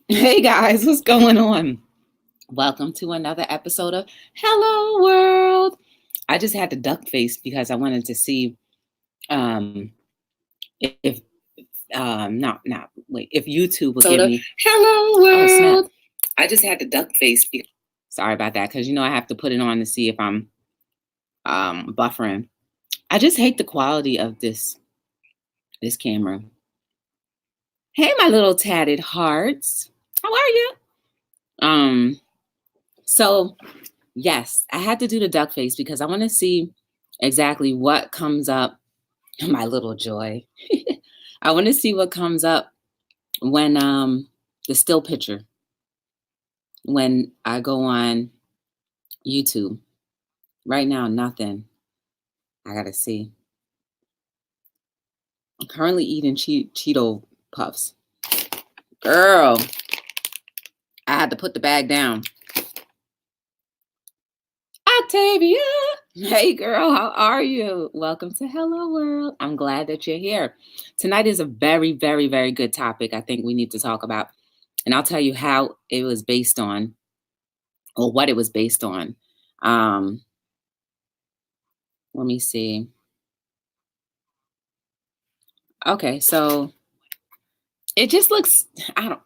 Hey guys, what's going on? Welcome to another episode of Hello World. I just had to duck face because I wanted to see um if if YouTube would give me Hello World. I just had to duck face. Sorry about that, because I have to put it on to see if I'm buffering. I just hate the quality of this camera. Hey, my little tatted hearts. How are you? So yes, I had to do the duck face because I want to see exactly what comes up. My little joy. I want to see what comes up when the still picture, when I go on YouTube. Right now, nothing. I gotta see. I'm currently eating Cheeto puffs. Girl, I had to put the bag down. Octavia, hey girl, how are you? Welcome to Hello World. I'm glad that you're here. Tonight is a very, very, very good topic I think we need to talk about. And I'll tell you how it was based on, or what it was based on. Let me see. Okay, so it just looks,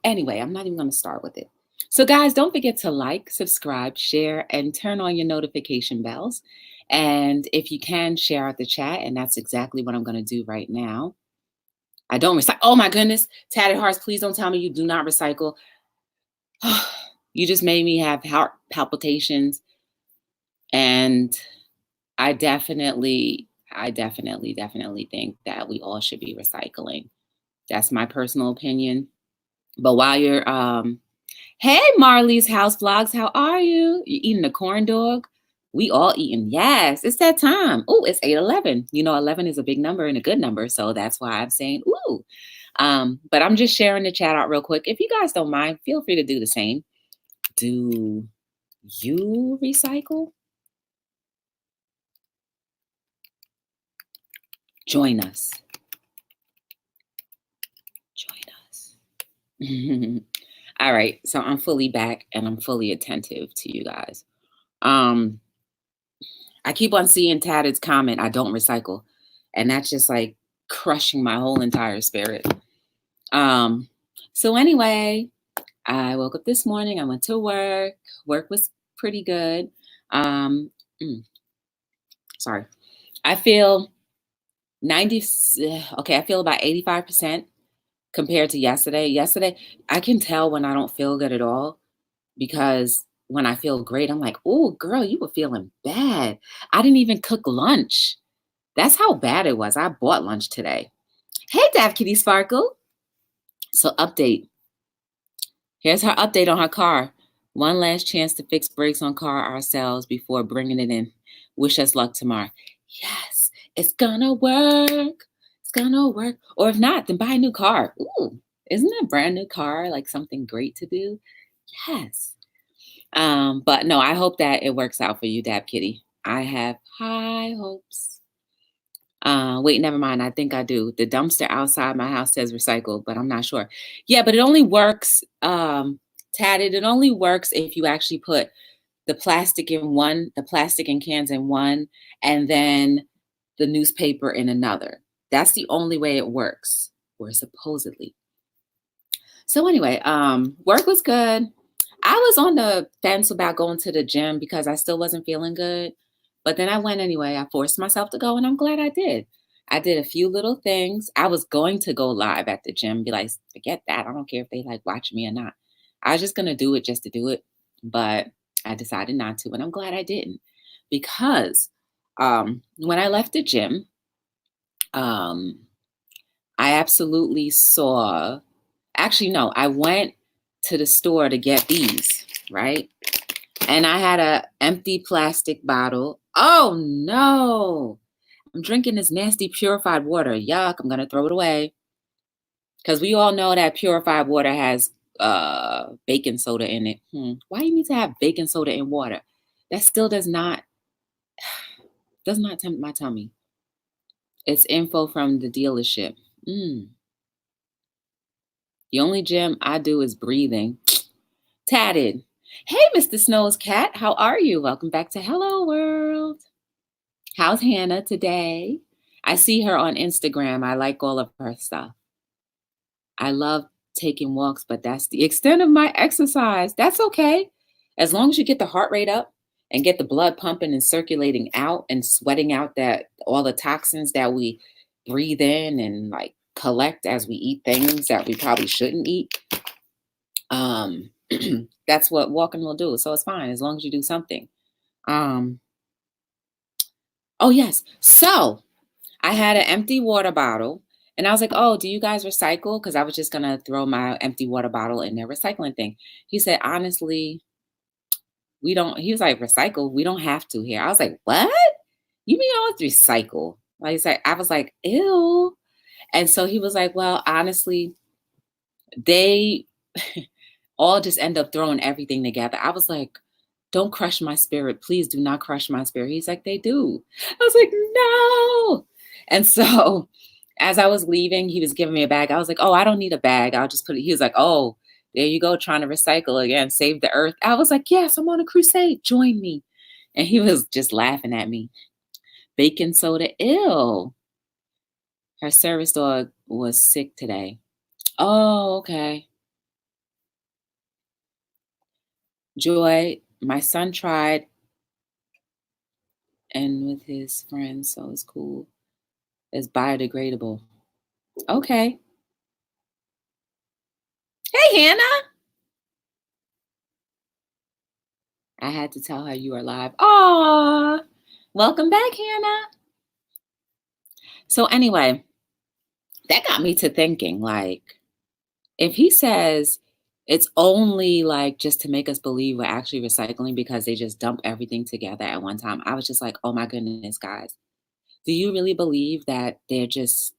anyway, I'm not even going to start with it. So guys, don't forget to like, subscribe, share, and turn on your notification bells. And if you can, share out the chat, and that's exactly what I'm going to do right now. I don't recycle. Oh my goodness, Tatted Hearts, please don't tell me you do not recycle. You just made me have heart palpitations, and I definitely think that we all should be recycling. That's my personal opinion. But while you're, hey, Marley's House Vlogs, how are you? You eating a corn dog? We all eating. Yes, it's that time. Oh, it's 8:11. 11 is a big number and a good number, so that's why I'm saying ooh. But I'm just sharing the chat out real quick. If you guys don't mind, feel free to do the same. Do you recycle? Join us. All right, so I'm fully back and I'm fully attentive to you guys. I keep on seeing Tatted's comment, I don't recycle. And that's just like crushing my whole entire spirit. So anyway, I woke up this morning, I went to work. Work was pretty good. Sorry. I feel 90, okay, I feel about 85% compared to yesterday. Yesterday, I can tell when I don't feel good at all, because when I feel great, I'm like, oh, girl, you were feeling bad. I didn't even cook lunch. That's how bad it was. I bought lunch today. Hey, Dav Kitty Sparkle. So update. Here's her update on her car. One last chance to fix brakes on car ourselves before bringing it in. Wish us luck tomorrow. Yes, it's gonna work. It's gonna work. Or if not, then buy a new car. Ooh, isn't a brand new car like something great to do? Yes. But no, I hope that it works out for you, Dab Kitty. I have high hopes. Wait, never mind. I think I do. The dumpster outside my house says recycle, but I'm not sure. Yeah, but it only works, Tatted. It only works if you actually put the plastic in one, the plastic and cans in one, and then the newspaper in another. That's the only way it works, or supposedly. So anyway, work was good. I was on the fence about going to the gym because I still wasn't feeling good. But then I went anyway. I forced myself to go, and I'm glad I did. I did a few little things. I was going to go live at the gym, be like, forget that. I don't care if they like watch me or not. I was just going to do it just to do it. But I decided not to, and I'm glad I didn't. Because when I left the gym, I absolutely saw, actually, no, I went to the store to get these, right? And I had a empty plastic bottle. Oh no, I'm drinking this nasty purified water. Yuck, I'm gonna throw it away. Because we all know that purified water has baking soda in it. Why do you need to have baking soda in water? That still does not tempt my tummy. It's info from the dealership. The only gym I do is breathing. Tatted. Hey, Mr. Snow's cat. How are you? Welcome back to Hello World. How's Hannah today? I see her on Instagram. I like all of her stuff. I love taking walks, but that's the extent of my exercise. That's okay. As long as you get the heart rate up and get the blood pumping and circulating out and sweating out that all the toxins that we breathe in and like collect as we eat things that we probably shouldn't eat. Um that's what walking will do. So it's fine as long as you do something. Um oh yes. So I had an empty water bottle and I was like, oh, do you guys recycle? Because I was just going to throw my empty water bottle in their recycling thing. He said, honestly, we don't. He was like, recycle? We don't have to here. I was like, what? You mean I don't recycle? Like, I was like, ew. And so he was like, well, honestly, they all just end up throwing everything together. I was like, don't crush my spirit. Please do not crush my spirit. He's like, they do. I was like, no. And so as I was leaving, he was giving me a bag. I was like, oh, I don't need a bag. I'll just put it. He was like, oh, there you go, trying to recycle again, save the earth. I was like, yes, I'm on a crusade. Join me. And he was just laughing at me. Baking soda, ill. Her service dog was sick today. Oh, okay. Joy, my son tried and with his friends, so it's cool. It's biodegradable. Okay. Hey, Hannah. I had to tell her you are live. Aw, welcome back, Hannah. So anyway, that got me to thinking, like, if he says it's only like just to make us believe we're actually recycling because they just dump everything together at one time, I was just like, oh my goodness, guys. Do you really believe that they're just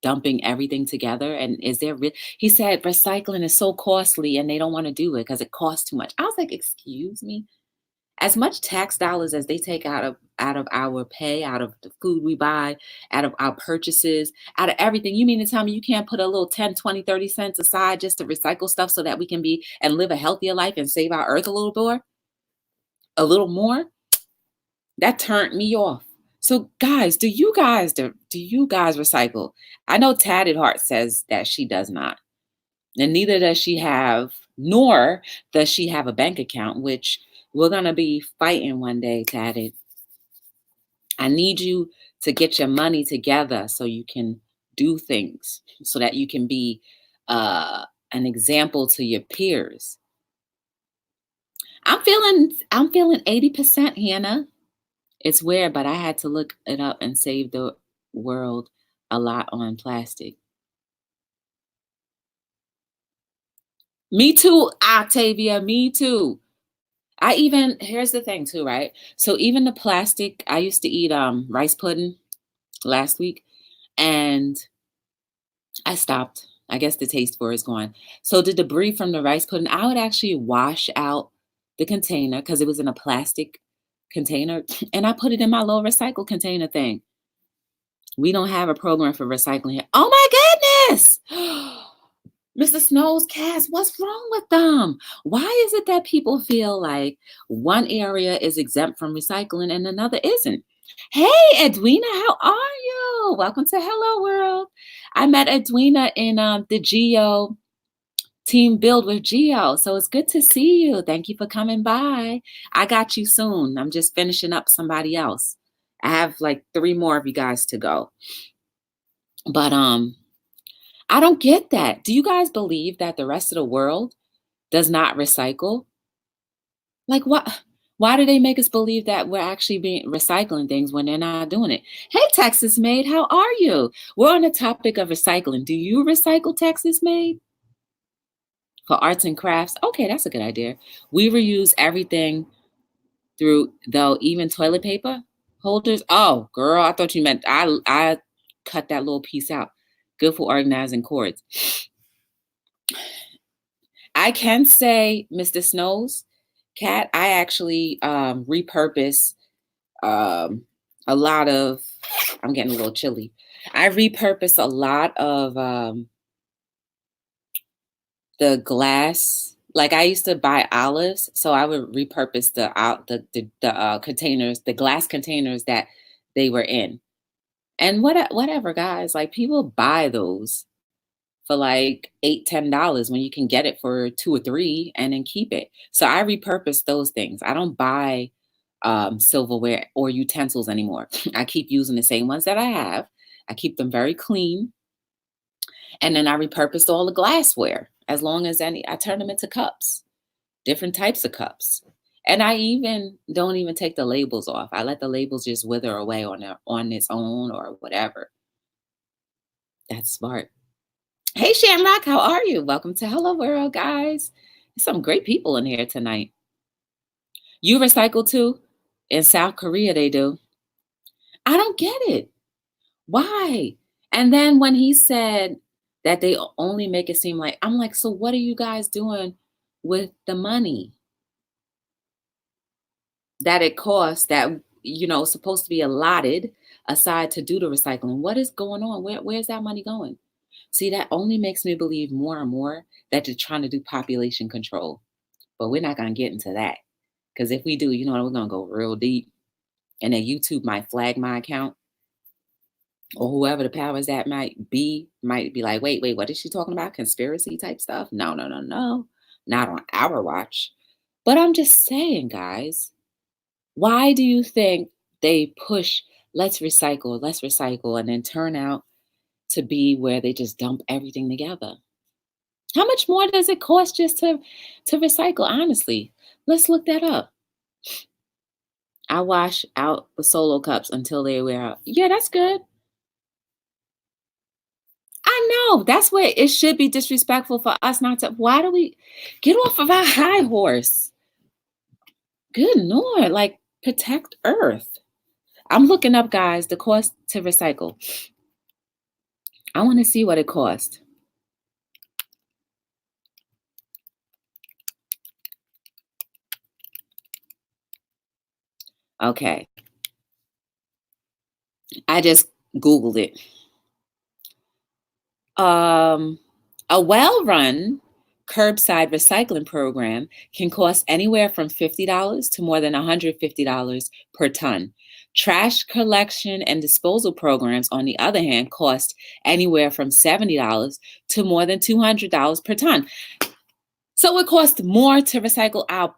dumping everything together? And is there he said recycling is so costly and they don't want to do it because it costs too much. I was like, excuse me, as much tax dollars as they take out of our pay, out of the food we buy, out of our purchases, out of everything, you mean to tell me you can't put a little 10, 20, 30 cents aside just to recycle stuff so that we can be and live a healthier life and save our earth a little more? A little more? That turned me off. So guys, do you guys recycle? I know Tatted Heart says that she does not. And neither does she have, nor does she have a bank account, which we're gonna be fighting one day, Tatted. I need you to get your money together so you can do things, so that you can be an example to your peers. I'm feeling 80%, Hannah. It's weird, but I had to look it up and save the world a lot on plastic. Me too, Octavia. Me too. Here's the thing too, right? So even the plastic, I used to eat rice pudding last week and I stopped. I guess the taste for it is gone. So the debris from the rice pudding, I would actually wash out the container because it was in a plastic container and I put it in my little recycle container thing. We don't have a program for recycling here. Oh my goodness! Mr. Snow's cats, what's wrong with them? Why is it that people feel like one area is exempt from recycling and another isn't? Hey, Edwina, how are you? Welcome to Hello World. I met Edwina in the Geo team build with Geo. So it's good to see you. Thank you for coming by. I got you soon. I'm just finishing up somebody else. I have like 3 more of you guys to go. But I don't get that. Do you guys believe that the rest of the world does not recycle? Like what? Why do they make us believe that we're actually being recycling things when they're not doing it? Hey, Texas Maid, how are you? We're on the topic of recycling. Do you recycle, Texas Maid? For arts and crafts? Okay, that's a good idea. We reuse everything through, though, even toilet paper holders. Oh, girl, I thought you meant I cut that little piece out. Good for organizing cords. I can say, Mr. Snow's cat, I actually repurpose a lot of, I'm getting a little chilly. I repurpose a lot of the glass. Like I used to buy olives, so I would repurpose the containers, the glass containers that they were in. And whatever, guys, like people buy those for like $8, $10 when you can get it for 2 or 3 and then keep it. So I repurpose those things. I don't buy silverware or utensils anymore. I keep using the same ones that I have. I keep them very clean. And then I repurposed all the glassware. As long as I turn them into cups, different types of cups. And I even don't even take the labels off. I let the labels just wither away on its own or whatever. That's smart. Hey Shamrock, how are you? Welcome to Hello World, guys. There's some great people in here tonight. You recycle too? In South Korea, they do. I don't get it. Why? And then when he said that they only make it seem like, I'm like, so what are you guys doing with the money that it costs that, supposed to be allotted aside to do the recycling? What is going on? Where's that money going? See, that only makes me believe more and more that they're trying to do population control. But we're not going to get into that. Because if we do, we're going to go real deep. And then YouTube might flag my account. Or whoever the powers that might be like, wait, what is she talking about? Conspiracy type stuff? No. Not on our watch. But I'm just saying, guys, why do you think they push, let's recycle, and then turn out to be where they just dump everything together? How much more does it cost just to recycle? Honestly, let's look that up. I wash out the solo cups until they wear out. Yeah, that's good. I know. That's where it should be disrespectful for us not to. Why do we get off of our high horse? Good Lord, like protect Earth. I'm looking up, guys, the cost to recycle. I want to see what it costs. Okay. I just Googled it. A well-run curbside recycling program can cost anywhere from $50 to more than $150 per ton. Trash collection and disposal programs, on the other hand, cost anywhere from $70 to more than $200 per ton. So it costs more to recycle our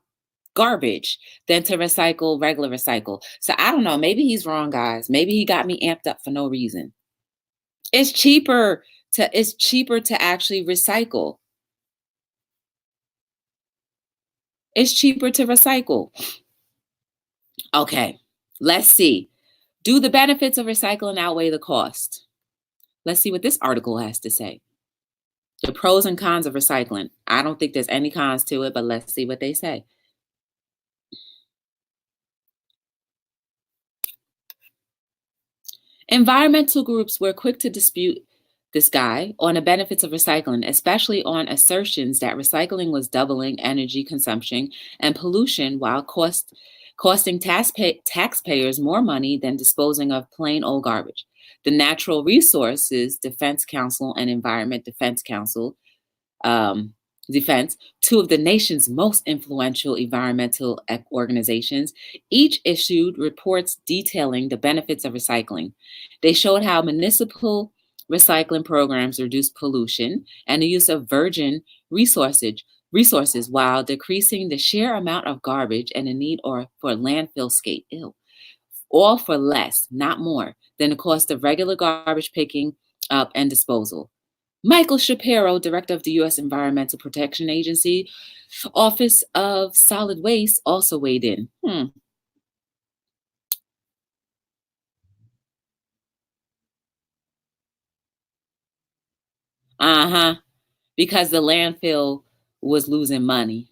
garbage than to recycle regular recycle. So I don't know. Maybe he's wrong, guys. Maybe he got me amped up for no reason. It's cheaper to actually recycle. It's cheaper to recycle. Okay, let's see. Do the benefits of recycling outweigh the cost? Let's see what this article has to say. The pros and cons of recycling. I don't think there's any cons to it, but let's see what they say. Environmental groups were quick to dispute this guy on the benefits of recycling, especially on assertions that recycling was doubling energy consumption and pollution while costing taxpayers more money than disposing of plain old garbage. The Natural Resources Defense Council and Environment Defense Council Defense, two of the nation's most influential environmental organizations, each issued reports detailing the benefits of recycling. They showed how municipal recycling programs reduce pollution and the use of virgin resources while decreasing the sheer amount of garbage and the need for landfill scape. All for less, not more, than the cost of regular garbage picking up and disposal. Michael Shapiro, director of the U.S. Environmental Protection Agency, Office of Solid Waste, also weighed in. Because the landfill was losing money.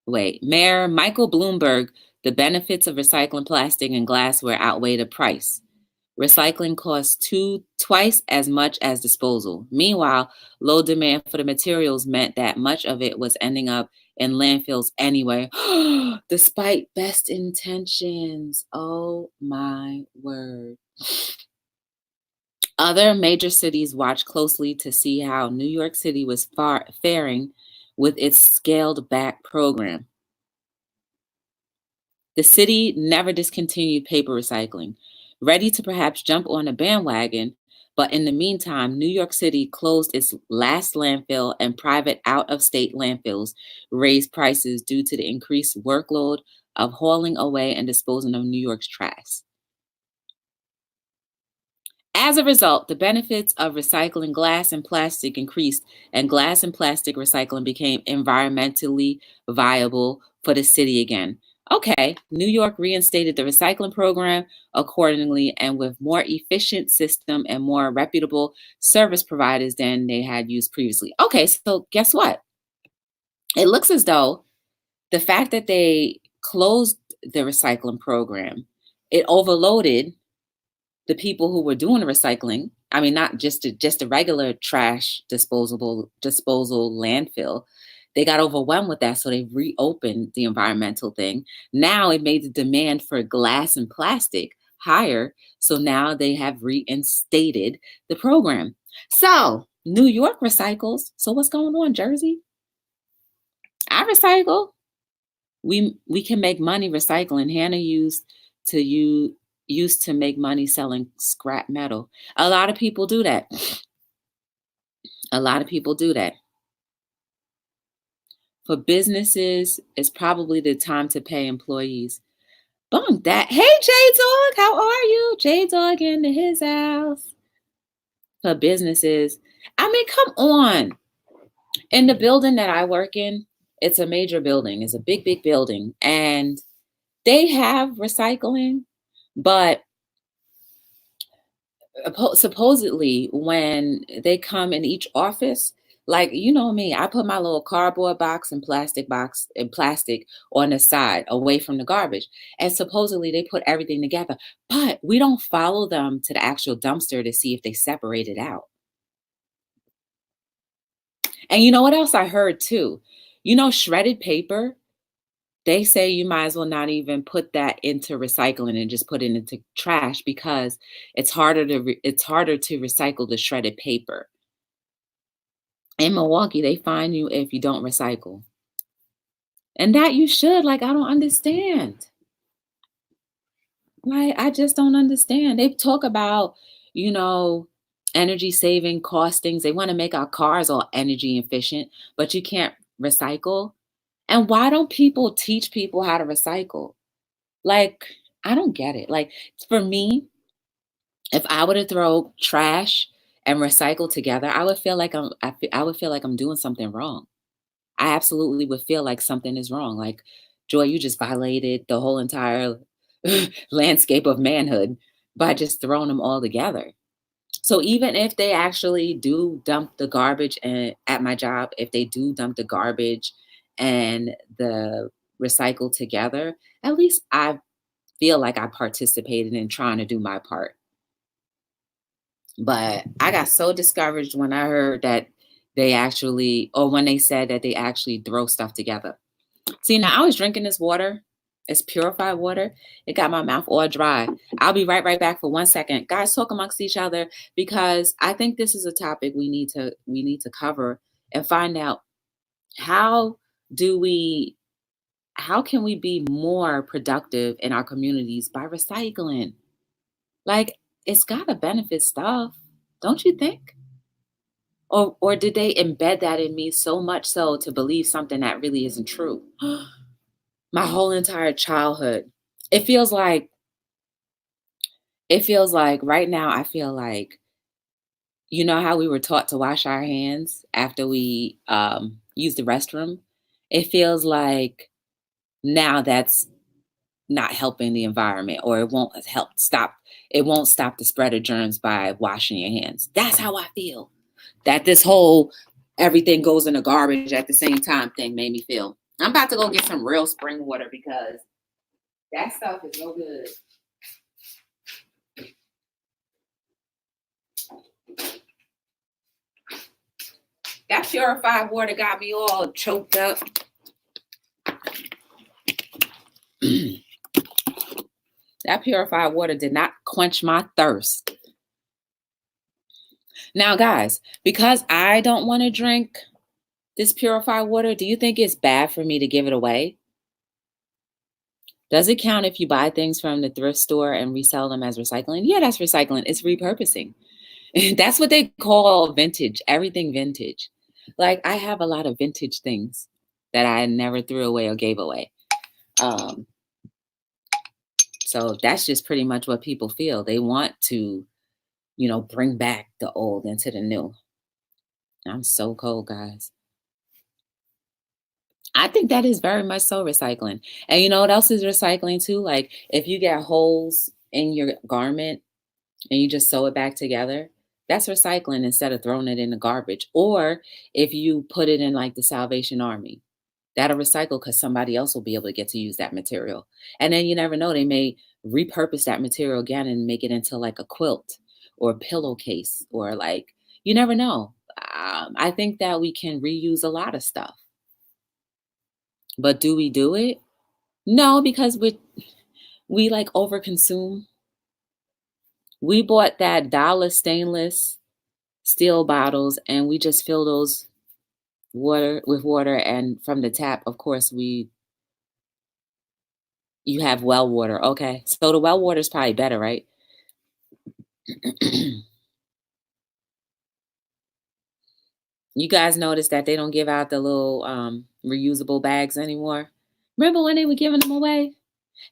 Wait, Mayor Michael Bloomberg, the benefits of recycling plastic and glassware outweigh the price. Recycling costs twice as much as disposal. Meanwhile, low demand for the materials meant that much of it was ending up in landfills anyway, despite best intentions. Oh my word. Other major cities watched closely to see how New York City was faring with its scaled back program. The city never discontinued paper recycling, ready to perhaps jump on a bandwagon, but in the meantime, New York City closed its last landfill and private out of state landfills raised prices due to the increased workload of hauling away and disposing of New York's trash. As a result, the benefits of recycling glass and plastic increased, and glass and plastic recycling became environmentally viable for the city again. Okay, New York reinstated the recycling program accordingly and with more efficient system and more reputable service providers than they had used previously. Okay, so guess what? It looks as though the fact that they closed the recycling program, it overloaded the people who were doing the recycling. I mean, not just a regular trash disposal landfill. They got overwhelmed with that, so they reopened the environmental thing. Now it made the demand for glass and plastic higher, so now they have reinstated the program. So New York recycles. So what's going on, Jersey? I recycle. We can make money recycling. Hannah used to make money selling scrap metal. A lot of people do that. A lot of people do that. For businesses, it's probably the time to pay employees. Bunk that. Hey, J-Dog, how are you? J-Dog into his house. For businesses, I mean, come on. In the building that I work in, it's a major building. It's a big, big building. And they have recycling, but supposedly when they come in each office, like you know me, I put my little cardboard box and plastic on the side away from the garbage, and supposedly they put everything together, but we don't follow them to the actual dumpster to see if they separate it out. And you know what else I heard too? Shredded paper, they say you might as well not even put that into recycling and just put it into trash because it's harder to recycle the shredded paper. In Milwaukee, they fine you if you don't recycle. And that you should. Like, I don't understand. Like, I just don't understand. They talk about, you know, energy saving costings. They want to make our cars all energy efficient, but you can't recycle. And why don't people teach people how to recycle? Like, I don't get it. Like, for me, if I were to throw trash and recycle together, I would feel like I'm doing something wrong. I absolutely would feel like something is wrong. Like, Joy, you just violated the whole entire landscape of manhood by just throwing them all together. So even if they actually do dump the garbage and at my job, if they do dump the garbage and the recycle together, at least I feel like I participated in trying to do my part. But I got so discouraged when I heard that when they said that they actually throw stuff together. See, now I was drinking this water. It's purified water. It got my mouth all dry. I'll be right back for 1 second. Guys, talk amongst each other because I think this is a topic we need to cover and find out how do we how can we be more productive in our communities by recycling? Like, it's gotta benefit stuff, don't you think? Or did they embed that in me so much so to believe something that really isn't true? My whole entire childhood. It feels like right now I feel like you know how we were taught to wash our hands after we use the restroom? It feels like now that's not helping the environment or it won't stop the spread of germs by washing your hands. That's how I feel. That this whole everything goes in the garbage at the same time thing made me feel. I'm about to go get some real spring water because that stuff is no good. That purified water got me all choked up. That purified water did not quench my thirst. Now, guys, because I don't want to drink this purified water, do you think it's bad for me to give it away? Does it count if you buy things from the thrift store and resell them as recycling? Yeah, that's recycling. It's repurposing. That's what they call vintage, everything vintage. Like I have a lot of vintage things that I never threw away or gave away. Um, so that's just pretty much what people feel. They want to, bring back the old into the new. I'm so cold, guys. I think that is very much so recycling. And you know what else is recycling too? Like if you get holes in your garment and you just sew it back together, that's recycling instead of throwing it in the garbage. Or if you put it in like the Salvation Army, that'll recycle because somebody else will be able to get to use that material. And then you never know, they may repurpose that material again and make it into like a quilt or a pillowcase or like, you never know. I think that we can reuse a lot of stuff. But do we do it? No, because we like overconsume. We bought that dollar stainless steel bottles and we just fill those water and from the tap, of course, you have well water. Okay. So the well water is probably better, right? You guys notice that they don't give out the little reusable bags anymore. Remember when they were giving them away?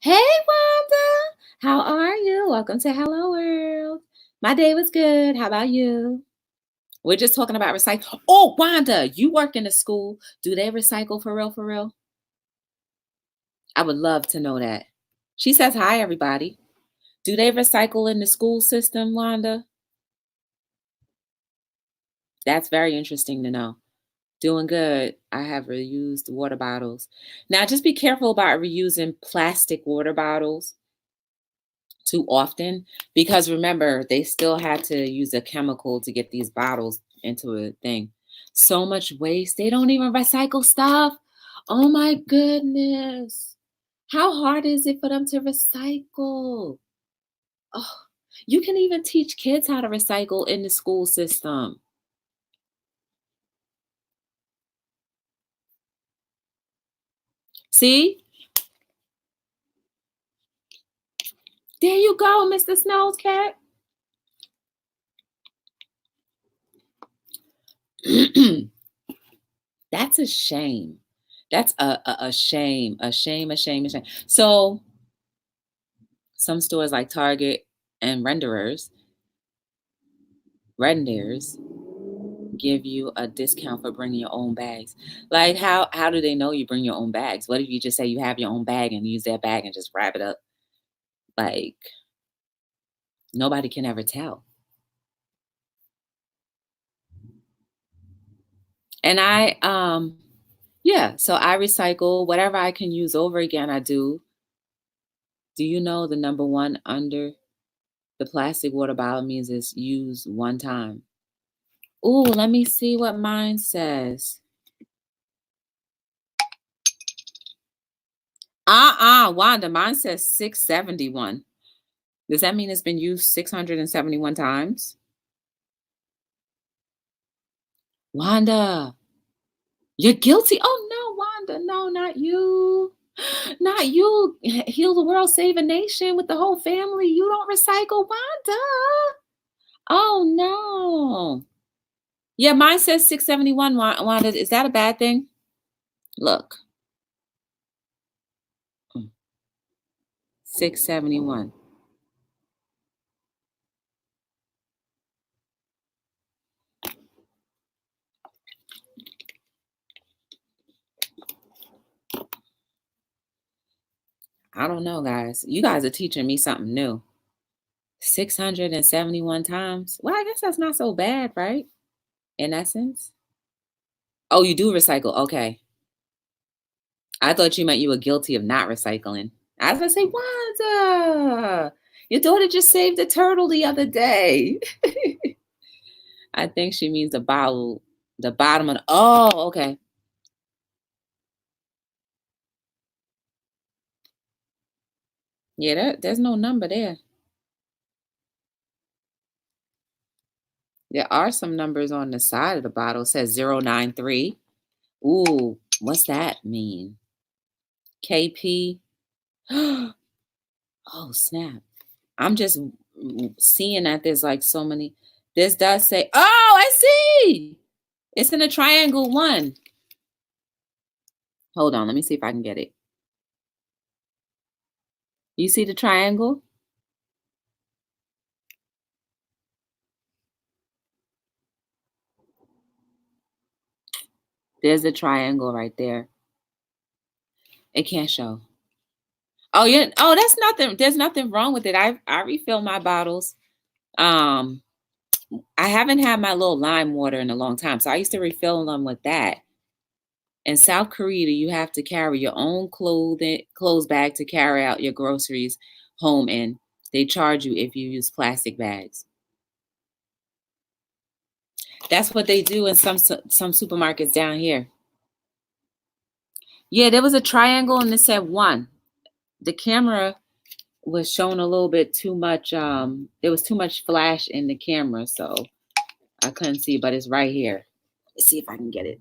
Hey Wanda, how are you? Welcome to Hello World. My day was good. How about you? We're just talking about recycle. Oh, Wanda, you work in a school. Do they recycle for real, for real? I would love to know that. She says, hi, everybody. Do they recycle in the school system, Wanda? That's very interesting to know. Doing good. I have reused water bottles. Now, just be careful about reusing plastic water bottles too often because remember, they still had to use a chemical to get these bottles into a thing. So much waste. They don't even recycle stuff. Oh my goodness. How hard is it for them to recycle? Oh, you can even teach kids how to recycle in the school system. See? There you go, Mr. Snow's cat. That's a shame. That's a shame, a shame, a shame, a shame. So some stores like Target and renders give you a discount for bringing your own bags. Like how do they know you bring your own bags? What if you just say you have your own bag and use that bag and just wrap it up? Like nobody can ever tell. And so I recycle whatever I can use over again, I do. Do you know the number one under the plastic water bottle means it's used one time? Ooh, let me see what mine says. Wanda, mine says 671. Does that mean it's been used 671 times? Wanda, you're guilty. Oh no, Wanda, no, not you. Not you. Heal the world, save a nation with the whole family. You don't recycle, Wanda. Oh no. Yeah, mine says 671, Wanda. Is that a bad thing? Look. 671. I don't know, guys. You guys are teaching me something new. 671 times. Well, I guess that's not so bad, right? In essence. Oh, you do recycle. Okay. I thought you meant you were guilty of not recycling. I was gonna say, Wanda, your daughter just saved a turtle the other day. I think she means the bottle, the bottom of the, oh, okay. Yeah, there's no number there. There are some numbers on the side of the bottle. It says 093. Ooh, what's that mean? KP. Oh, snap. I'm just seeing that there's like so many. This does say, oh, I see. It's in a triangle one. Hold on. Let me see if I can get it. You see the triangle? There's a triangle right there. It can't show. Oh, yeah. Oh, that's nothing. There's nothing wrong with it. I refill my bottles. Um, I haven't had my little lime water in a long time, so I used to refill them with that. In South Korea, you have to carry your own clothes bag to carry out your groceries home in. They charge you if you use plastic bags. That's what they do in some supermarkets down here. Yeah, there was a triangle and it said one. The camera was showing a little bit too much. There was too much flash in the camera, so I couldn't see, but it's right here. Let's see if I can get it.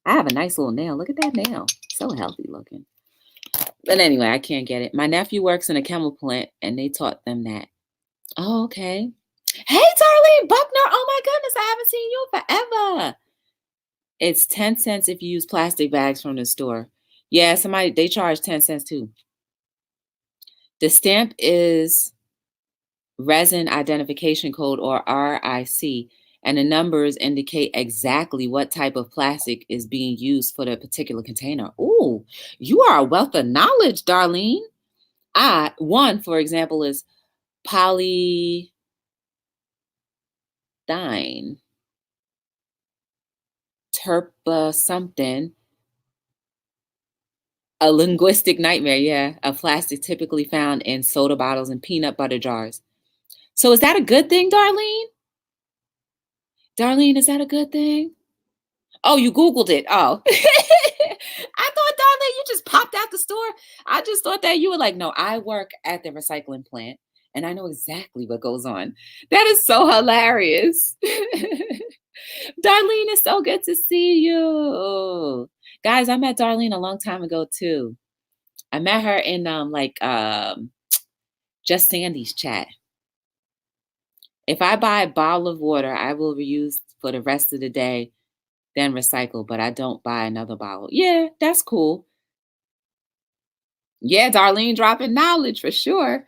I have a nice little nail. Look at that nail. So healthy looking. But anyway, I can't get it. My nephew works in a chemical plant and they taught them that. Oh, okay. Hey, Darlene Buckner. Oh my goodness, I haven't seen you forever. It's 10 cents if you use plastic bags from the store. Yeah, they charge 10 cents too. The stamp is resin identification code, or RIC, and the numbers indicate exactly what type of plastic is being used for the particular container. Ooh, you are a wealth of knowledge, Darlene. One, for example, is polystyrene. Terpa something. A linguistic nightmare, yeah. A plastic typically found in soda bottles and peanut butter jars. So is that a good thing, Darlene? Darlene, is that a good thing? Oh, you Googled it. Oh. I thought, Darlene, you just popped out the store. I just thought that you were like, no, I work at the recycling plant and I know exactly what goes on. That is so hilarious. Darlene, it's so good to see you. Guys, I met Darlene a long time ago too. I met her in Just Sandy's chat. If I buy a bottle of water, I will reuse for the rest of the day, then recycle, but I don't buy another bottle. Yeah, that's cool. Yeah, Darlene dropping knowledge for sure.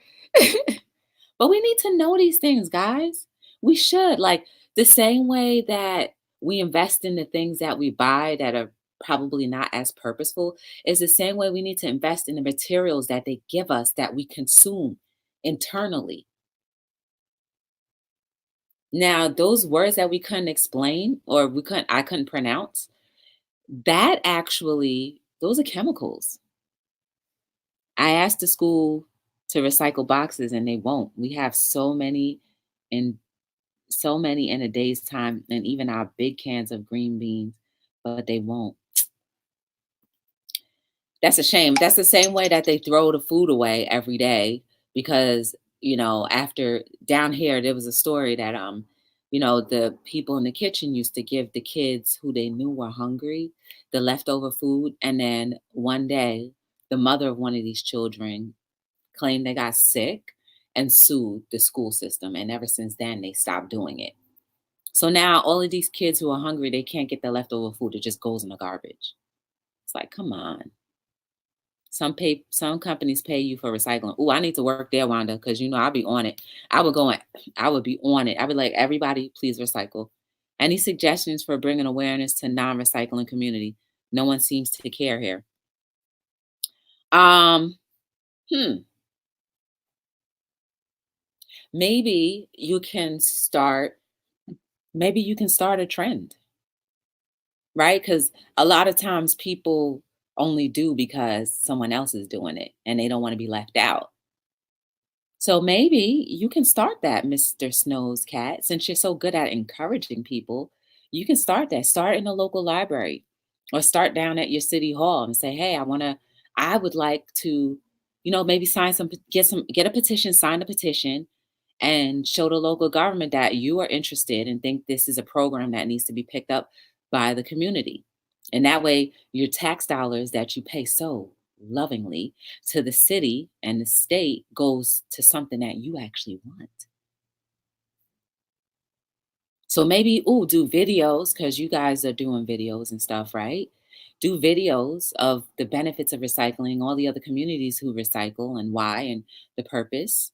But we need to know these things, guys. We should. Like the same way that we invest in the things that we buy that are probably not as purposeful, is the same way we need to invest in the materials that they give us that we consume internally. Now, those words that we couldn't explain or I couldn't pronounce, that actually, those are chemicals. I asked the school to recycle boxes and they won't. We have in so many in a day's time, and even our big cans of green beans, but they won't. That's a shame. That's the same way that they throw the food away every day because, after down here, there was a story that, the people in the kitchen used to give the kids who they knew were hungry the leftover food. And then one day, the mother of one of these children claimed they got sick and sued the school system. And ever since then, they stopped doing it. So now all of these kids who are hungry, they can't get the leftover food. It just goes in the garbage. It's like, come on. Some companies pay you for recycling. Oh, I need to work there, Wanda, because I'll be on it. I would be on it. I would like, everybody, please recycle. Any suggestions for bringing awareness to non-recycling community? No one seems to care here. Maybe you can start a trend, right? Because a lot of times people only do because someone else is doing it and they don't want to be left out. So maybe you can start that, Mr. Snow's cat, since you're so good at encouraging people. You can start that. Start in a local library or start down at your city hall and say, hey, I would like to Maybe get a petition, sign a petition, and show the local government that you are interested and think this is a program that needs to be picked up by the community. And that way, your tax dollars that you pay so lovingly to the city and the state goes to something that you actually want. So maybe, do videos because you guys are doing videos and stuff, right? Do videos of the benefits of recycling, all the other communities who recycle and why and the purpose.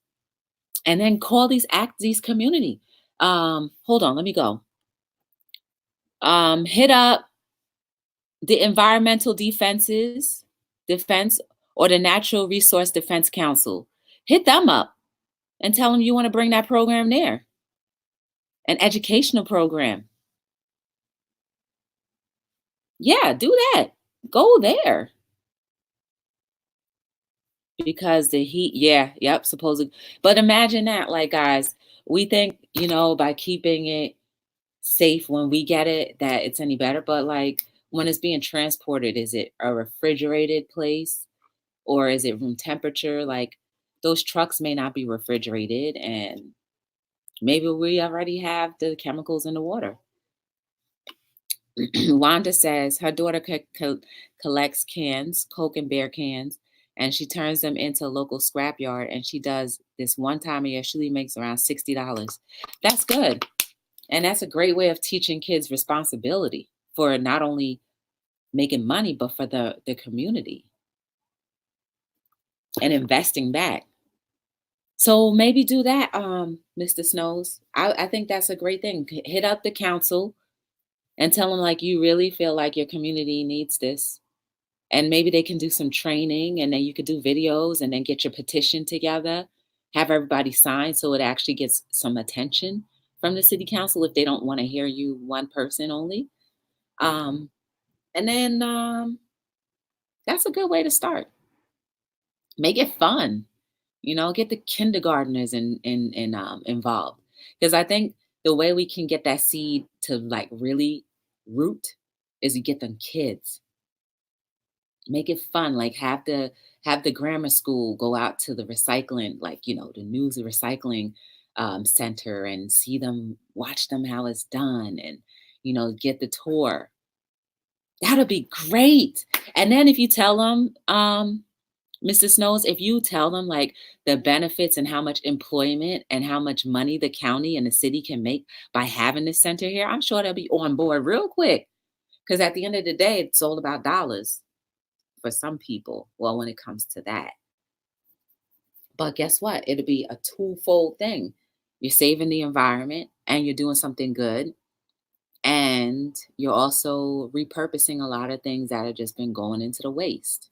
And then call these community. Hold on, let me go. Hit up the environmental defense or the natural resource defense council. Hit them up and tell them you want to bring that program there, an educational program. Yeah, do that. Go there because the heat. Yeah, yep, supposedly. But imagine that, like, guys, we think, by keeping it safe when we get it that it's any better, but like when it's being transported, is it a refrigerated place or is it room temperature? Like those trucks may not be refrigerated and maybe we already have the chemicals in the water. Wanda says her daughter collects cans, Coke and beer cans, and she turns them into a local scrapyard. And she does this one time a year. She makes around $60. That's good. And that's a great way of teaching kids responsibility for not only making money, but for the community and investing back. So maybe do that, Mr. Snows. I think that's a great thing. Hit up the council and tell them like you really feel like your community needs this. And maybe they can do some training and then you could do videos and then get your petition together, have everybody sign so it actually gets some attention from the city council if they don't want to hear you one person only. Um, and then that's a good way to start. Make it fun, get the kindergartners involved. Because I think the way we can get that seed to like really root is you get them kids. Make it fun. Like have the grammar school go out to the recycling, like, the news recycling center and see them, watch them how it's done and, get the tour. That'll be great. And then if you tell them, Mr. Snows, if you tell them like the benefits and how much employment and how much money the county and the city can make by having this center here, I'm sure they'll be on board real quick. Because at the end of the day, it's all about dollars for some people. Well, when it comes to that. But guess what? It'll be a twofold thing. You're saving the environment and you're doing something good. And you're also repurposing a lot of things that have just been going into the waste.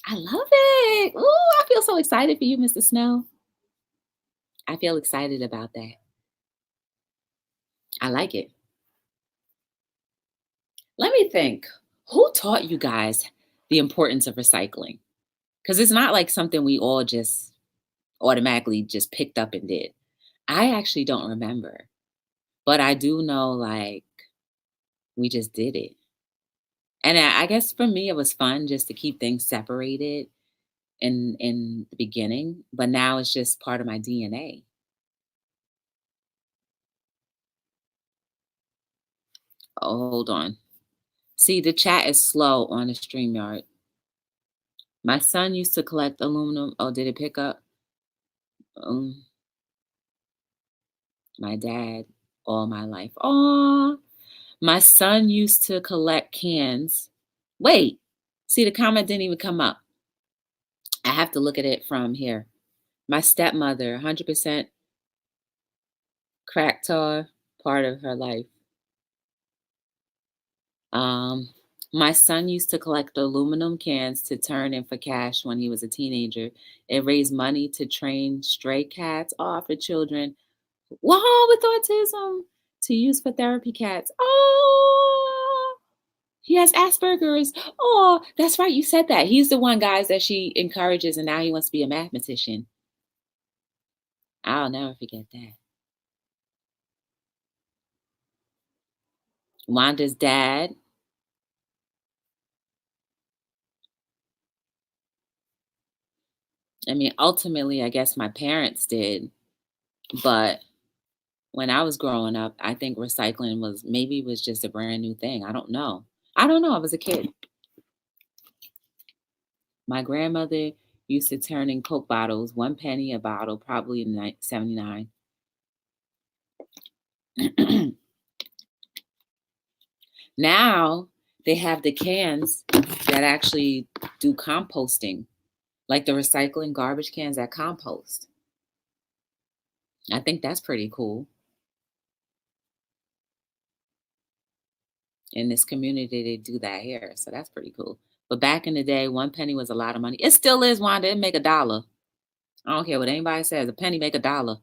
I love it. Ooh, I feel so excited for you, Mr. Snow. I feel excited about that. I like it. Let me think. Who taught you guys the importance of recycling? Because it's not like something we all just automatically just picked up and did. I actually don't remember. But I do know like we just did it. And I guess for me it was fun just to keep things separated in the beginning, but now it's just part of my DNA. Oh, hold on. See, the chat is slow on the StreamYard. My son used to collect aluminum. Oh, did it pick up? Um, my dad all my life. Oh, my son used to collect cans. Wait, see, the comment didn't even come up. I have to look at it from here. My stepmother, 100% crack tar, part of her life. My son used to collect aluminum cans to turn in for cash when he was a teenager. It raised money to train stray cats off for children. Whoa, with autism to use for therapy cats. Oh, he has Asperger's. Oh, that's right. You said that. He's the one, guys, that she encourages, and now he wants to be a mathematician. I'll never forget that. Wanda's dad. I mean, ultimately, I guess my parents did, but when I was growing up, I think recycling was just a brand new thing. I don't know. I don't know. I was a kid. My grandmother used to turn in Coke bottles, 1 penny a bottle, probably in 79. Now they have the cans that actually do composting, like the recycling garbage cans that compost. I think that's pretty cool. In this community, they do that here, so that's pretty cool. But back in the day, 1 penny was a lot of money. It still is, Wanda. It make a dollar. I don't care what anybody says. A penny make a dollar,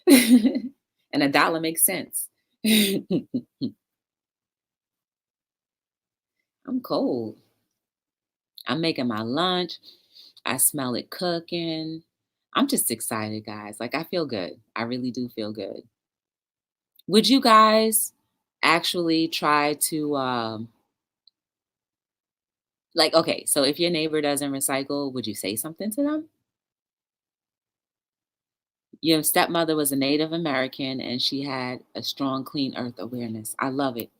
and a dollar makes sense. I'm cold. I'm making my lunch. I smell it cooking. I'm just excited, guys. Like, I feel good. I really do feel good. Would you guys actually try to, like, okay, so if your neighbor doesn't recycle, would you say something to them? Your stepmother was a Native American and she had a strong clean earth awareness. I love it.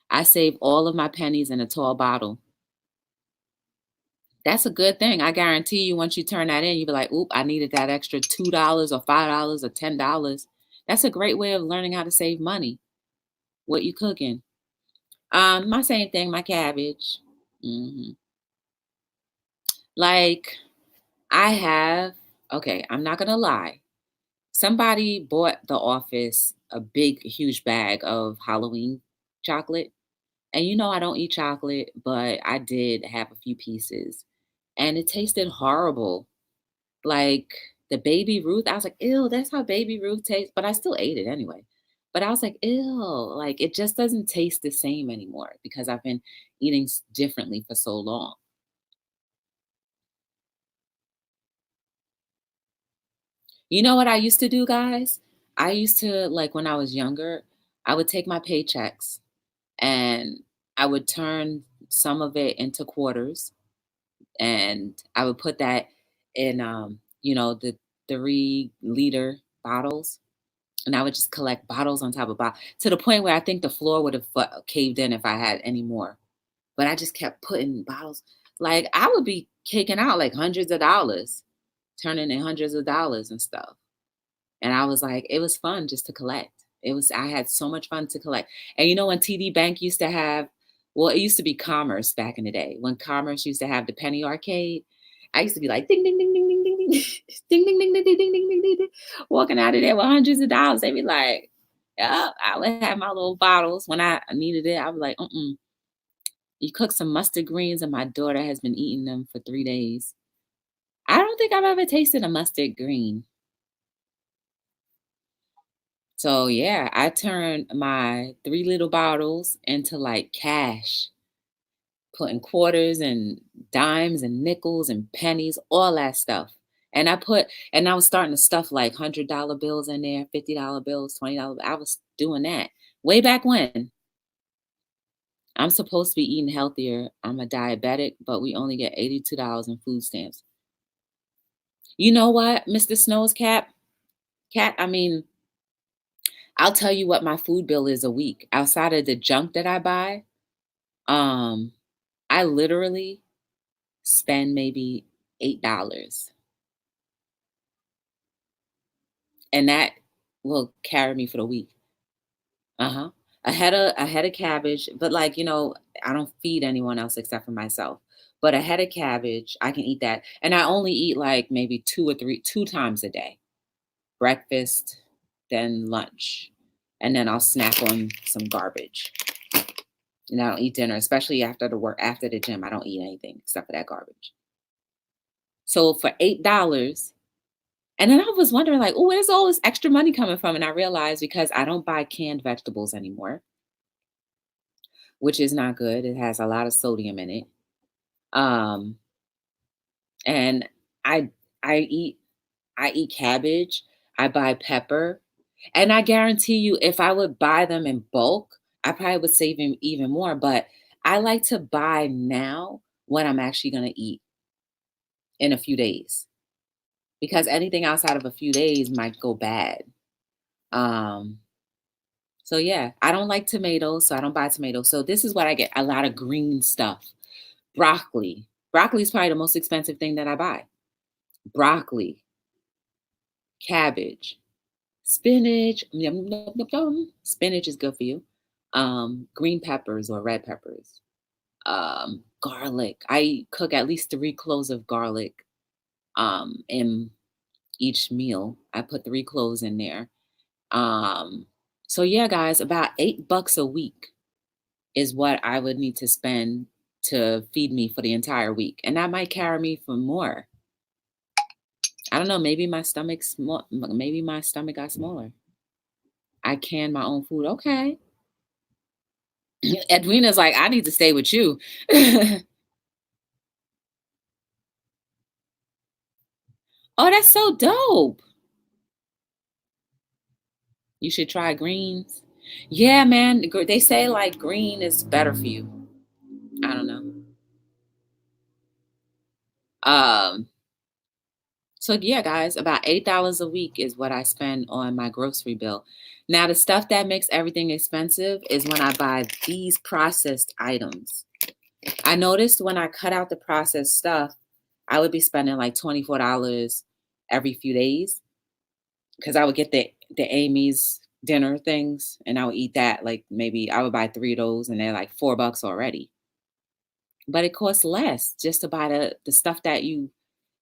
I save all of my pennies in a tall bottle. That's a good thing. I guarantee you, once you turn that in, you'll be like, oop, I needed that extra $2 or $5 or $10. That's a great way of learning how to save money. What you cooking? My same thing, my cabbage. hmm Like, I have, okay, I'm not gonna lie. Somebody bought the office a big, huge bag of Halloween chocolate. And you know, I don't eat chocolate, but I did have a few pieces and it tasted horrible. Like the Baby Ruth, I was like, ew, that's how Baby Ruth tastes. But I still ate it anyway. But I was like, ew, like it just doesn't taste the same anymore because I've been eating differently for so long. You know what I used to do, guys? I used to, like, when I was younger, I would take my paychecks and I would turn some of it into quarters and I would put that in, the 3-liter bottles. And I would just collect bottles on top of bottles to the point where I think the floor would have caved in if I had any more. But I just kept putting bottles. Like I would be kicking out like hundreds of dollars, turning in hundreds of dollars and stuff. And I was like, it was fun just to collect. I had so much fun to collect. And you know, when TD Bank used to have, well, it used to be Commerce back in the day. When Commerce used to have the penny arcade, I used to be like, ding, ding, ding, ding, ding, ding, ding, ding, ding, ding, ding, ding, ding, ding, ding, ding, ding, walking out of there with hundreds of dollars. They'd be like, yeah, I would have my little bottles when I needed it. I was like, you cook some mustard greens, and my daughter has been eating them for 3 days. I don't think I've ever tasted a mustard green. So yeah, I turned my 3 little bottles into like cash, putting quarters and dimes and nickels and pennies, all that stuff. And I was starting to stuff like $100 bills in there, $50 bills, $20. I was doing that way back when. I'm supposed to be eating healthier. I'm a diabetic, but we only get $82 in food stamps. You know what, Mr. Snow's cat, I mean, I'll tell you what my food bill is a week outside of the junk that I buy. Um, I literally spend maybe $8, and that will carry me for the week. Uh-huh. A head of cabbage, but like, I don't feed anyone else except for myself. But a head of cabbage, I can eat that. And I only eat like maybe two times a day. Breakfast, then lunch. And then I'll snack on some garbage. And I don't eat dinner, especially after the gym. I don't eat anything except for that garbage. So for $8, and then I was wondering, like, oh, where's all this extra money coming from? And I realized because I don't buy canned vegetables anymore, which is not good. It has a lot of sodium in it. Um, and I I eat I eat cabbage, I buy pepper, and I guarantee you if I would buy them in bulk, I probably would save even more. But I like to buy now what I'm actually going to eat in a few days, because anything outside of a few days might go bad. Um, so yeah, I don't like tomatoes, so I don't buy tomatoes. So this is what I get: a lot of green stuff. Broccoli. Broccoli is probably the most expensive thing that I buy. Broccoli, cabbage, spinach. Yum, yum, yum, yum. Spinach is good for you. Green peppers or red peppers. Garlic. I cook at least 3 cloves of garlic in each meal. I put 3 cloves in there. Um, so yeah, guys, about $8 a week is what I would need to spend to feed me for the entire week. And that might carry me for more. I don't know, maybe my stomach's small, maybe my stomach got smaller. I can my own food. Okay. Edwina's like, I need to stay with you. Oh, that's so dope. You should try greens. Yeah, man. They say like green is better for you. I don't know. Um, so yeah, guys, about $8 a week is what I spend on my grocery bill. Now, the stuff that makes everything expensive is when I buy these processed items. I noticed when I cut out the processed stuff, I would be spending like $24 every few days, because I would get the Amy's dinner things and I would eat that. Like maybe I would buy 3 of those and they're like $4 already. But it costs less just to buy the stuff that you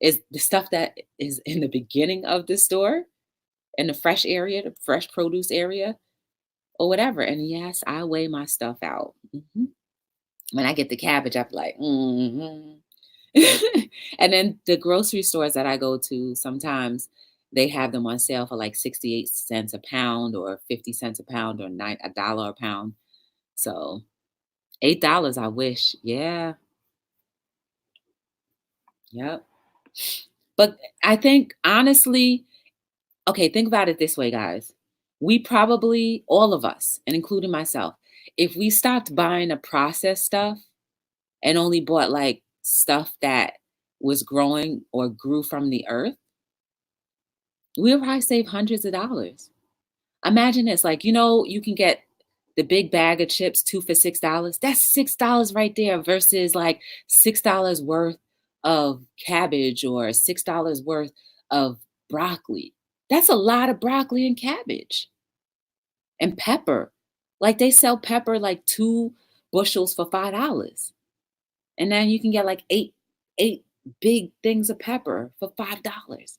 is the stuff that is in the beginning of the store, in the fresh area, the fresh produce area, or whatever. And yes, I weigh my stuff out. When I get the cabbage, I'm like, And then the grocery stores that I go to, sometimes they have them on sale for like 68 cents a pound or 50 cents a pound or $1 a pound. So $8, I wish. Yeah. Yep. But I think honestly, okay, think about it this way, guys. We probably, all of us, and including myself, if we stopped buying the processed stuff and only bought like stuff that was growing or grew from the earth, we would probably save hundreds of dollars. Imagine this, like, you can get the big bag of chips, 2 for $6. That's $6 right there versus like $6 worth of cabbage or $6 worth of broccoli. That's a lot of broccoli and cabbage and pepper. Like they sell pepper like 2 bushels for $5. And then you can get like eight big things of pepper for $5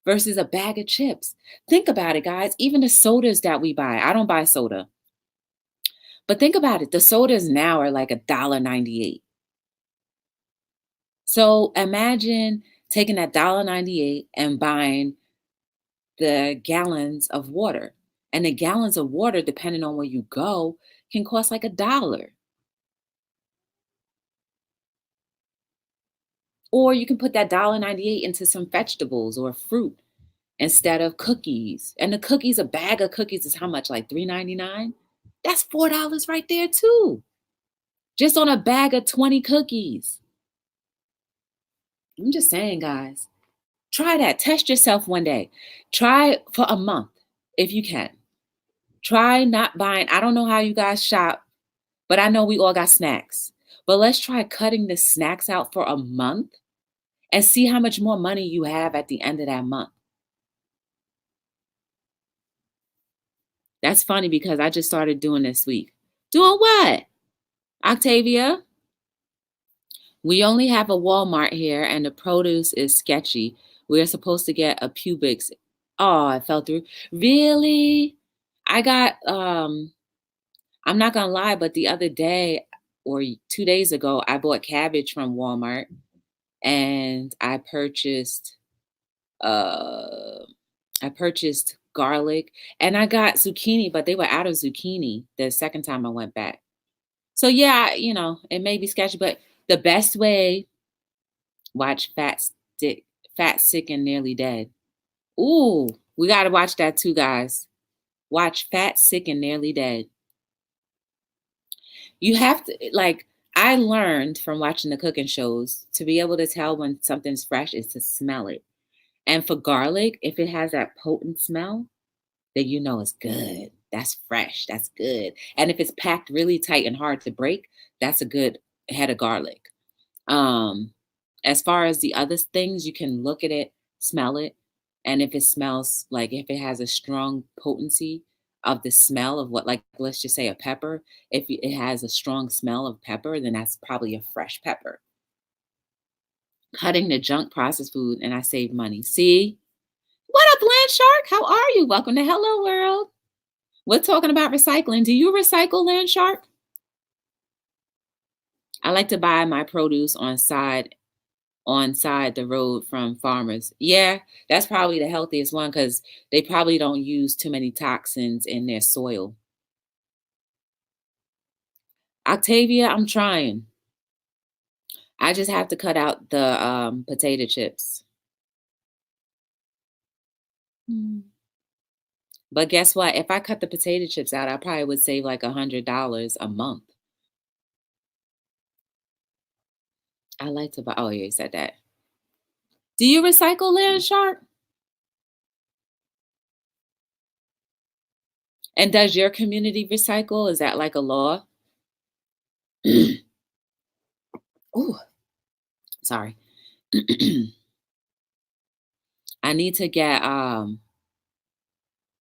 versus a bag of chips. Think about it, guys. Even the sodas that we buy, I don't buy soda, but think about it. The sodas now are like $1.98. So imagine taking that $1.98 and buying the gallons of water. And the gallons of water, depending on where you go, can cost like $1. Or you can put that $1.98 into some vegetables or fruit instead of cookies. And the cookies, a bag of cookies is how much? Like $3.99? That's $4 right there too. Just on a bag of 20 cookies. I'm just saying, guys. Try that. Test yourself one day. Try for a month if you can. Try not buying. I don't know how you guys shop, but I know we all got snacks. But let's try cutting the snacks out for a month and see how much more money you have at the end of that month. That's funny because I just started doing this week. Doing what? Octavia? We only have a Walmart here and the produce is sketchy. We're supposed to get a Publix. Oh, I fell through. Really? I got I'm not gonna lie, but the other day or 2 days ago, I bought cabbage from Walmart and uh I purchased garlic and I got zucchini, but they were out of zucchini the second time I went back. So yeah, it may be sketchy, but the best way, watch Fat, Sick, and Nearly Dead. Ooh, we gotta watch that too, guys. Watch Fat, Sick, and Nearly Dead. You have to like I learned from watching the cooking shows to be able to tell when something's fresh is to smell it. And for garlic, if it has that potent smell, then you know it's good. That's fresh. That's good. And if it's packed really tight and hard to break, that's a good head of garlic. Um, as far as the other things, you can look at it, smell it, and if it smells like if it has a strong potency of the smell of what, like let's just say a pepper, if it has a strong smell of pepper, then that's probably a fresh pepper. Cutting the junk processed food, and I save money. See? What up, Land Shark? How are you? Welcome to Hello World. We're talking about recycling. Do you recycle, Land Shark? I like to buy my produce on side the road from farmers. Yeah, that's probably the healthiest one because they probably don't use too many toxins in their soil. Octavia, I'm trying. I just have to cut out the potato chips. Mm. But guess what? If I cut the potato chips out, I probably would save like $100 a month. I like to buy. Oh, yeah, you said that. Do you recycle, Land Shark? And does your community recycle? Is that like a law? Oh, sorry. I need to get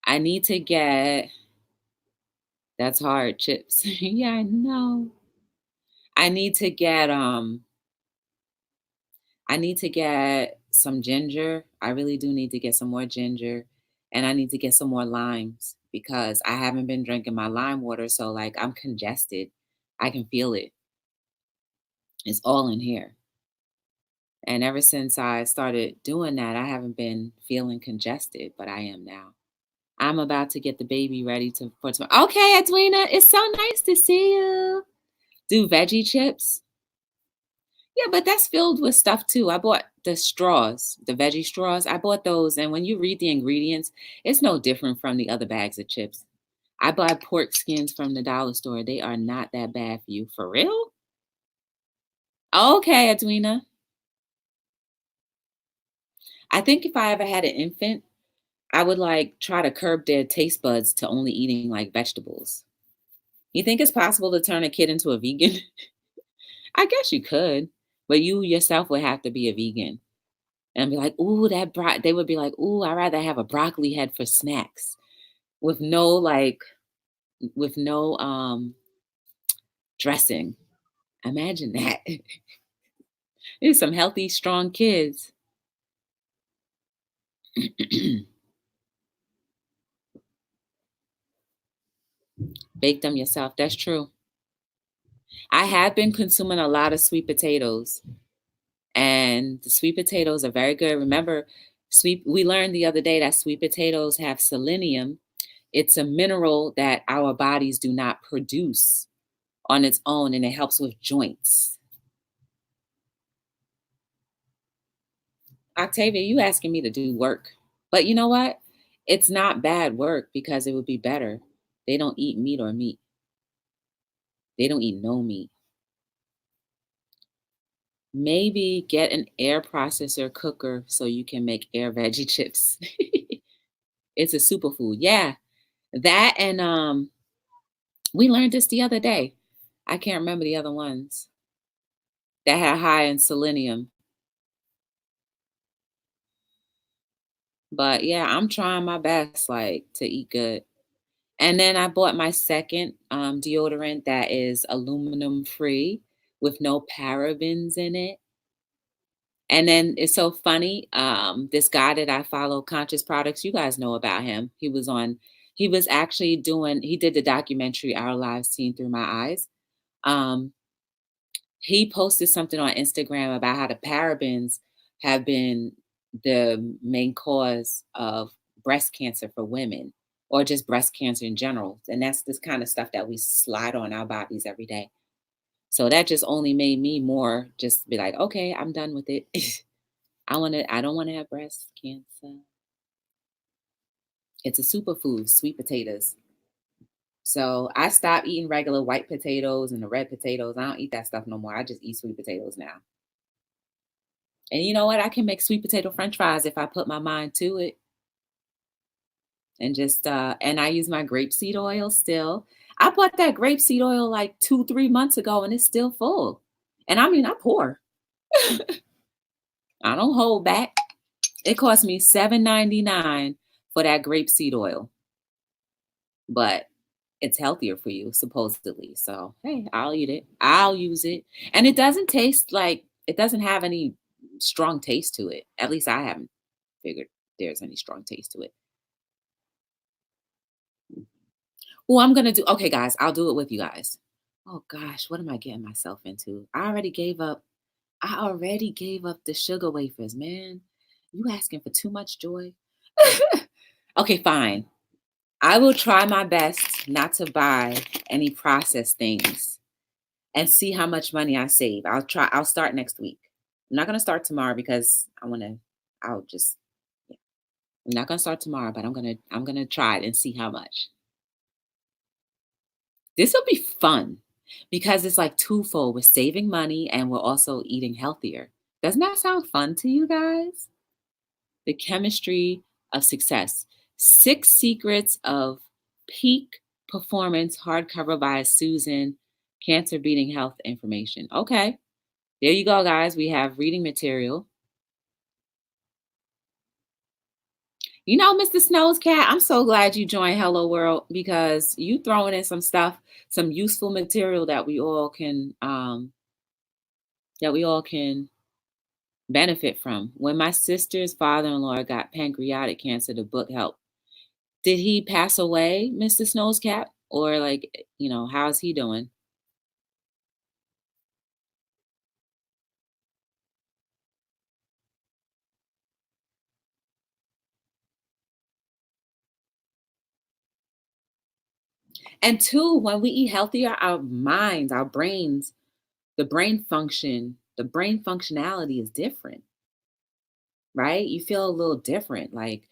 I need to get that's hard, chips. Yeah, I know. I need to get I need to get some ginger. I really do need to get some more ginger and I need to get some more limes because I haven't been drinking my lime water so like I'm congested. I can feel it. It's all in here. And ever since I started doing that, I haven't been feeling congested, but I am now. I'm about to get the baby ready for tomorrow. Okay, Edwina, it's so nice to see you. Do veggie chips? Yeah, but that's filled with stuff too. I bought the straws, the veggie straws. I bought those, and when you read the ingredients, it's no different from the other bags of chips. I buy pork skins from the dollar store. They are not that bad for you. For real? Okay, Edwina. I think if I ever had an infant, I would like try to curb their taste buds to only eating like vegetables. You think it's possible to turn a kid into a vegan? I guess you could, but you yourself would have to be a vegan and be like, "Ooh, they would be like, "Ooh, I'd rather have a broccoli head for snacks with no with no dressing." Imagine that. There's some healthy, strong kids. Bake them yourself. That's true. I have been consuming a lot of sweet potatoes, and the sweet potatoes are very good. Remember, we learned the other day that sweet potatoes have selenium. It's a mineral that our bodies do not produce on its own, and it helps with joints. Octavia, you asking me to do work. But you know what? It's not bad work because it would be better. They don't eat meat or meat. They don't eat no meat. Maybe get an air processor cooker so you can make air veggie chips. It's a superfood. Yeah. That and we learned this the other day. I can't remember the other ones that had high in selenium. But yeah, I'm trying my best like to eat good. And then I bought my second deodorant that is aluminum free with no parabens in it. And then it's so funny. This guy that I follow, Conscious Products, you guys know about him. He was actually he did the documentary Our Lives Seen Through My Eyes. Um, he posted something on Instagram about how the parabens have been the main cause of breast cancer for women or just breast cancer in general. And that's this kind of stuff that we slide on our bodies every day. So that just only made me more just be like, okay, I'm done with it. I don't want to have breast cancer. It's a superfood, sweet potatoes. So I stopped eating regular white potatoes and the red potatoes. I don't eat that stuff no more. I just eat sweet potatoes now. And you know what? I can make sweet potato french fries if I put my mind to it. And just and I use my grapeseed oil still. I bought that grapeseed oil like 2, 3 months ago and it's still full. And I mean I pour. I don't hold back. It cost me $7.99 for that grapeseed oil. But it's healthier for you, supposedly. So hey, I'll eat it. I'll use it. And it doesn't taste like it doesn't have any strong taste to it. At least I haven't figured there's any strong taste to it. Well, I'm gonna do okay, guys. I'll do it with you guys. Oh gosh, what am I getting myself into? I already gave up the sugar wafers, man. You asking for too much joy? Okay, fine. I will try my best not to buy any processed things and see how much money I save. I'll start next week. I'm not gonna start tomorrow because I'll just yeah. I'm not gonna start tomorrow, but I'm gonna try it and see how much. This will be fun because it's like twofold. We're saving money and we're also eating healthier. Doesn't that sound fun to you guys? The chemistry of success. 6 secrets of peak performance, hardcover by Susan, cancer beating health information. Okay, there you go, guys. We have reading material. You know, Mr. Snow's cat, I'm so glad you joined Hello World because you throwing in some stuff, some useful material that we all can benefit from. When my sister's father-in-law got pancreatic cancer, the book helped. Did he pass away, Mr. Snow's cat? Or like, how's he doing? And two, when we eat healthier, our minds, our brains, the brain functionality is different, right? You feel a little different. Like,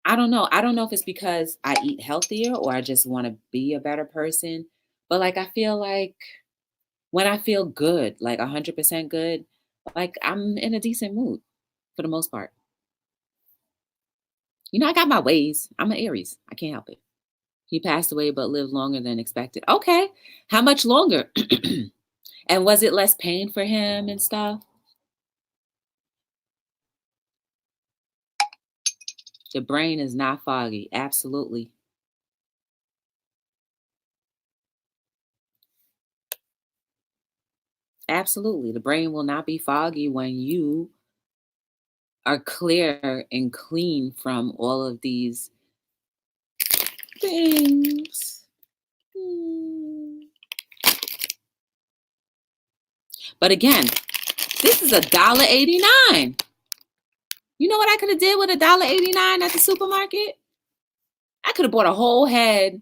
I don't know. I don't know if it's because I eat healthier or I just want to be a better person. But like, I feel like when I feel good, like 100% good, like I'm in a decent mood for the most part. I got my ways. I'm an Aries. I can't help it. He passed away but lived longer than expected. Okay. How much longer? And was it less pain for him and stuff? The brain is not foggy. Absolutely. Absolutely. The brain will not be foggy when you are clear and clean from all of these things. Hmm. But again, this is $1.89. You know what I could have did with $1.89 at the supermarket? I could have bought a whole head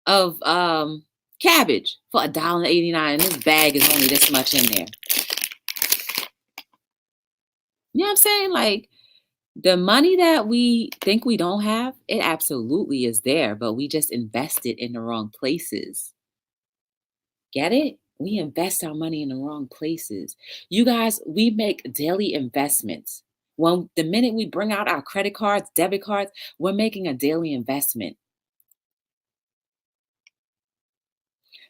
of cabbage for $1.89. And this bag is only this much in there. You know what I'm saying? Like the money that we think we don't have, it absolutely is there, but we just invest it in the wrong places. Get it? We invest our money in the wrong places. You guys, we make daily investments. When the minute we bring out our credit cards, debit cards, we're making a daily investment.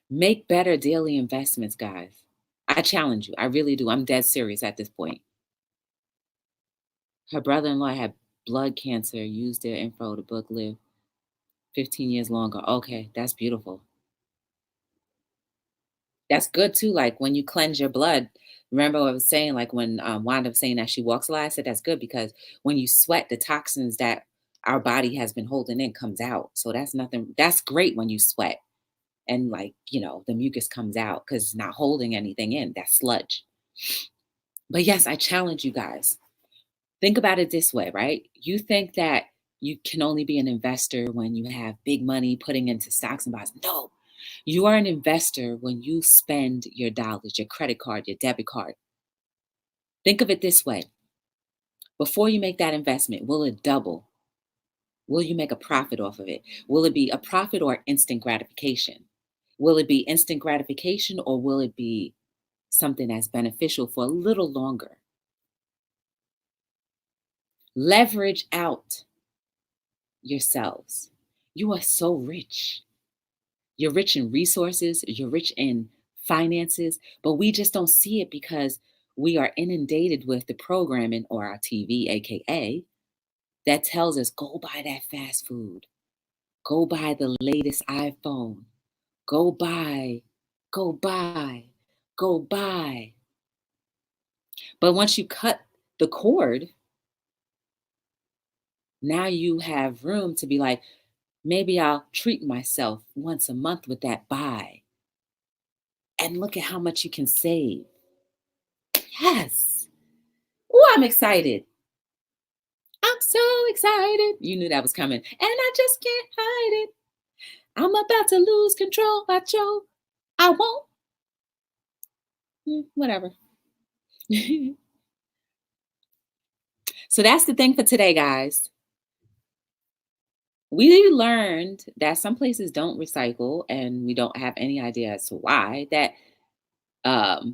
Make better daily investments, guys. I challenge you. I really do. I'm dead serious at this point. Her brother-in-law had blood cancer, used their info to book live 15 years longer. Okay, that's beautiful. That's good too. Like when you cleanse your blood, remember what I was saying, like when Wanda was saying that she walks a lot, I said that's good because when you sweat, the toxins that our body has been holding in comes out. So that's nothing. That's great when you sweat and like, the mucus comes out because it's not holding anything in. That's sludge. But yes, I challenge you guys. Think about it this way, right? You think that you can only be an investor when you have big money putting into stocks and bonds. No, you are an investor when you spend your dollars, your credit card, your debit card. Think of it this way. Before you make that investment, will it double? Will you make a profit off of it? Will it be a profit or instant gratification? Will it be instant gratification or will it be something that's beneficial for a little longer? Leverage out yourselves. You are so rich. You're rich in resources, you're rich in finances, but we just don't see it because we are inundated with the programming or our TV, AKA, that tells us go buy that fast food, go buy the latest iPhone, go buy, go buy, go buy. But once you cut the cord, now you have room to be like, maybe I'll treat myself once a month with that buy. And look at how much you can save. Yes. Oh, I'm excited. I'm so excited. You knew that was coming. And I just can't hide it. I'm about to lose control. I won't. Whatever. So that's the thing for today, guys. We learned that some places don't recycle, and we don't have any idea as to why. That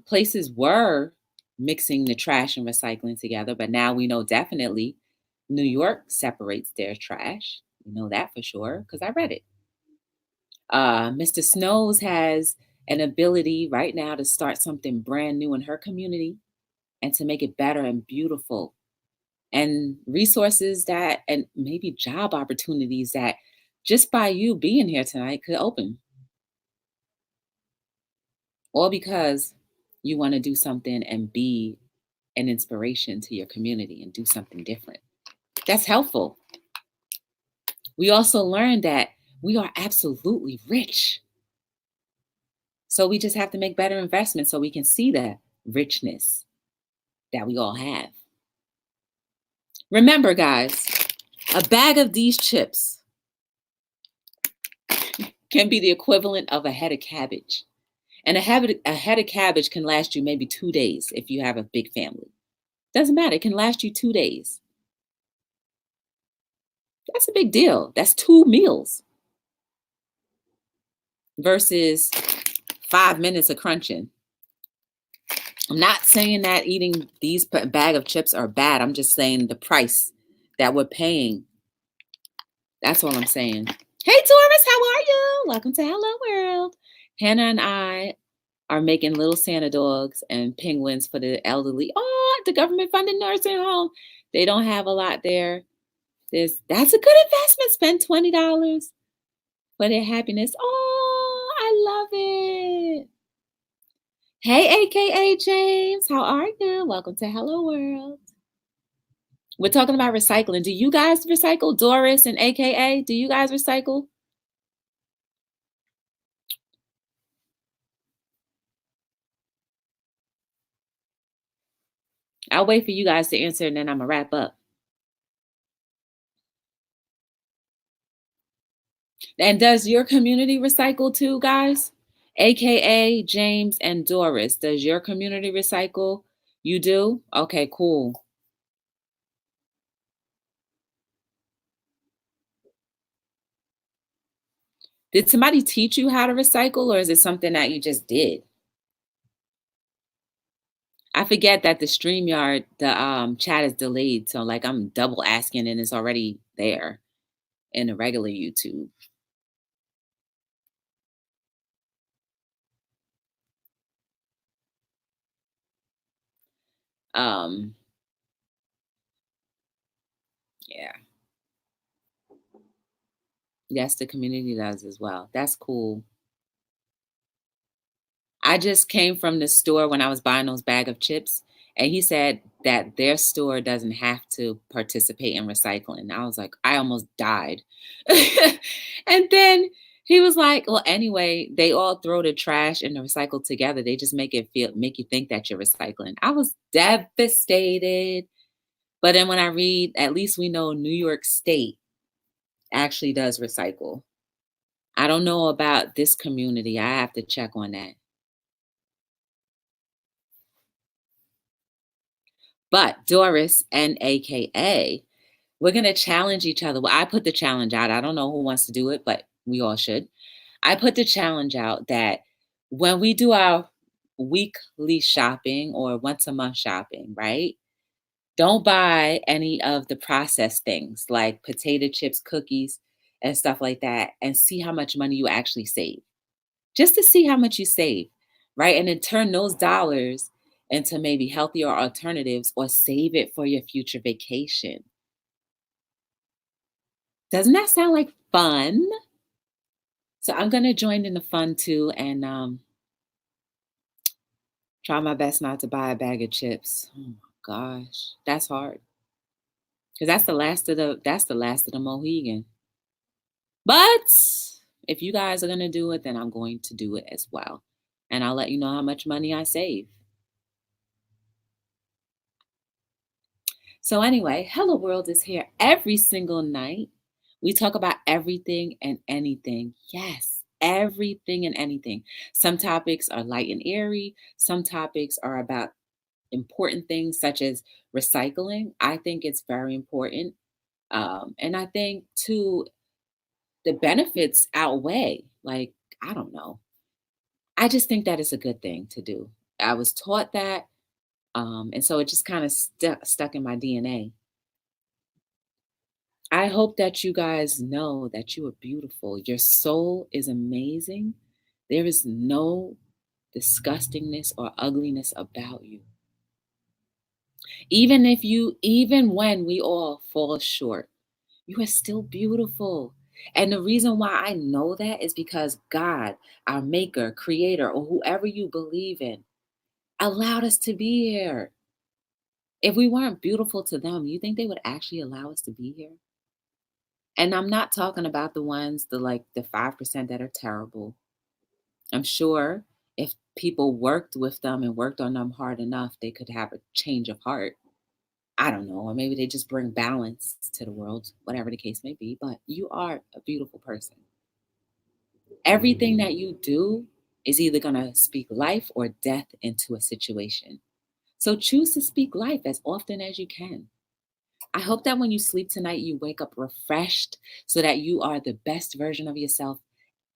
places were mixing the trash and recycling together, but now we know definitely New York separates their trash. We know that for sure because I read it. Mr. Snows has an ability right now to start something brand new in her community and to make it better and beautiful. And resources that, and maybe job opportunities that just by you being here tonight could open. All because you want to do something and be an inspiration to your community and do something different. That's helpful. We also learned that we are absolutely rich. So we just have to make better investments so we can see the richness that we all have. Remember, guys, a bag of these chips can be the equivalent of a head of cabbage. And a head of cabbage can last you maybe 2 days if you have a big family. Doesn't matter. It can last you 2 days. That's a big deal. That's 2 meals versus 5 minutes of crunching. I'm not saying that eating these bag of chips are bad. I'm just saying the price that we're paying. That's all I'm saying. Hey, Taurus, how are you? Welcome to Hello World. Hannah and I are making little Santa dogs and penguins for the elderly. Oh, the government-funded nursing home. They don't have a lot there. That's a good investment. Spend $20 for their happiness. Oh, I love it. Hey, AKA James, how are you? Welcome to Hello World. We're talking about recycling. Do you guys recycle? Doris and AKA, do you guys recycle? I'll wait for you guys to answer and then I'm going to wrap up. And does your community recycle too, guys? AKA James and Doris, does your community recycle? You do? Okay, cool. Did somebody teach you how to recycle or is it something that you just did? I forget that the StreamYard, the chat is delayed. So like I'm double asking and it's already there in the regular YouTube. Yeah. Yes, the community does as well. That's cool. I just came from the store when I was buying those bag of chips, and he said that their store doesn't have to participate in recycling. I was like, I almost died. And then he was like, well, anyway, they all throw the trash and the recycle together. They just make you think that you're recycling. I was devastated. But then when I read, at least we know New York State actually does recycle. I don't know about this community. I have to check on that. But Doris and AKA, We're going to challenge each other. Well, I put the challenge out. I don't know who wants to do it, but we all should. I put the challenge out that when we do our weekly shopping or once a month shopping, right? Don't buy any of the processed things like potato chips, cookies, and stuff like that, and see how much money you actually save. Just to see how much you save, right? And then turn those dollars into maybe healthier alternatives or save it for your future vacation. Doesn't that sound like fun? So I'm gonna join in the fun too and try my best not to buy a bag of chips. Oh my gosh, that's hard because that's the last of the Mohegan. But if you guys are gonna do it, then I'm going to do it as well, and I'll let you know how much money I save. So anyway, Hello World is here every single night. We talk about everything and anything. Yes, everything and anything. Some topics are light and airy. Some topics are about important things such as recycling. I think it's very important. And I think too, the benefits outweigh, like, I don't know. I just think that it's a good thing to do. I was taught that. And so it just kind of stuck in my DNA. I hope that you guys know that you are beautiful. Your soul is amazing. There is no disgustingness or ugliness about you. Even when we all fall short, you are still beautiful. And the reason why I know that is because God, our maker, creator, or whoever you believe in, allowed us to be here. If we weren't beautiful to them, you think they would actually allow us to be here? And I'm not talking about the ones, the 5% that are terrible. I'm sure if people worked with them and worked on them hard enough, they could have a change of heart. I don't know, or maybe they just bring balance to the world, whatever the case may be. But you are a beautiful person. Everything that you do is either going to speak life or death into a situation. So choose to speak life as often as you can. I hope that when you sleep tonight, you wake up refreshed so that you are the best version of yourself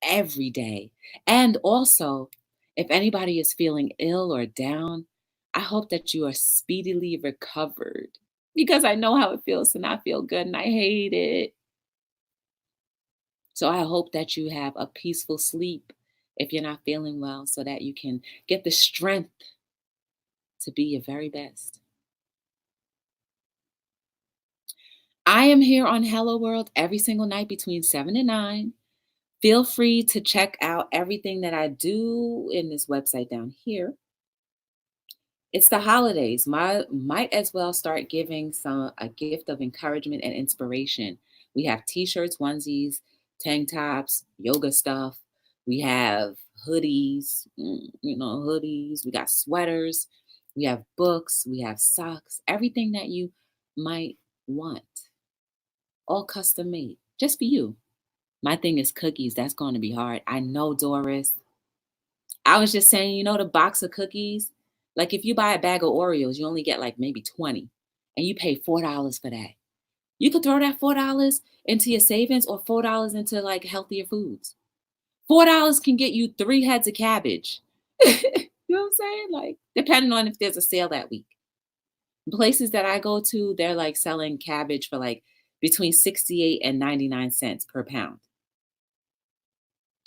every day. And also, if anybody is feeling ill or down, I hope that you are speedily recovered because I know how it feels to not feel good and I hate it. So I hope that you have a peaceful sleep if you're not feeling well so that you can get the strength to be your very best. I am here on Hello World every single night between 7 and 9. Feel free to check out everything that I do in this website down here. It's the holidays. Might as well start giving some a gift of encouragement and inspiration. We have t-shirts, onesies, tank tops, yoga stuff. We have hoodies, hoodies. We got sweaters. We have books. We have socks. Everything that you might want, all custom made, just for you. My thing is cookies. That's going to be hard. I know, Doris. I was just saying, the box of cookies, like if you buy a bag of Oreos, you only get like maybe 20 and you pay $4 for that. You could throw that $4 into your savings or $4 into like healthier foods. $4 can get you 3 heads of cabbage. You know what I'm saying? Like, depending on if there's a sale that week. Places that I go to, they're like selling cabbage for like between 68 and 99 cents per pound.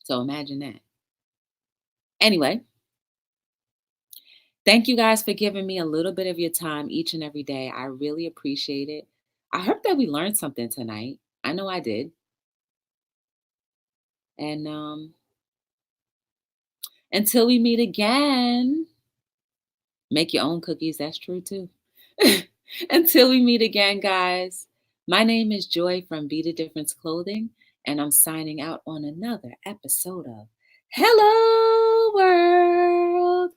So imagine that. Anyway, thank you guys for giving me a little bit of your time each and every day. I really appreciate it. I hope that we learned something tonight. I know I did. And until we meet again, make your own cookies. That's true too. Until we meet again, guys, my name is Joy from Be the Difference Clothing, and I'm signing out on another episode of Hello World.